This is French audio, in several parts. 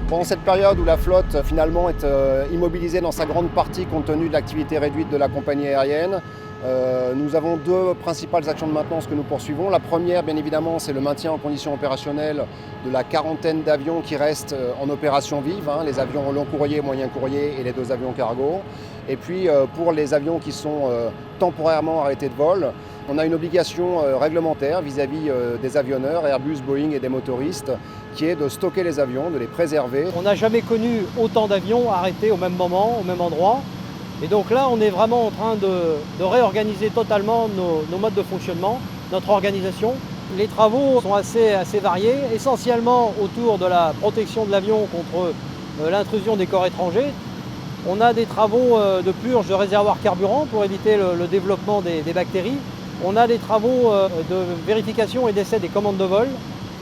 Pendant cette période où la flotte finalement est immobilisée dans sa grande partie compte tenu de l'activité réduite de la compagnie aérienne, nous avons deux principales actions de maintenance que nous poursuivons. La première, bien évidemment, c'est le maintien en condition opérationnelle de la quarantaine d'avions qui restent en opération vive, les avions long courrier, moyen courrier et les deux avions cargo. Et puis pour les avions qui sont temporairement arrêtés de vol, on a une obligation réglementaire vis-à-vis des avionneurs, Airbus, Boeing et des motoristes, qui est de stocker les avions, de les préserver. On n'a jamais connu autant d'avions arrêtés au même moment, au même endroit. Et donc là, on est vraiment en train de réorganiser totalement nos modes de fonctionnement, notre organisation. Les travaux sont assez variés, essentiellement autour de la protection de l'avion contre l'intrusion des corps étrangers. On a des travaux de purge de réservoirs carburant pour éviter le développement des bactéries. On a des travaux de vérification et d'essai des commandes de vol.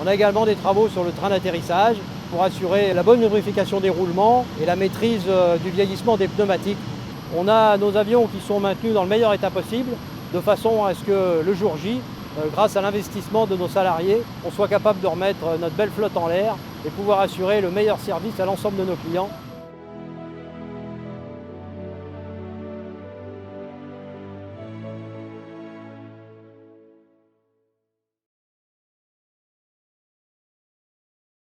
On a également des travaux sur le train d'atterrissage pour assurer la bonne lubrification des roulements et la maîtrise du vieillissement des pneumatiques. On a nos avions qui sont maintenus dans le meilleur état possible, de façon à ce que le jour J, grâce à l'investissement de nos salariés, on soit capable de remettre notre belle flotte en l'air et pouvoir assurer le meilleur service à l'ensemble de nos clients.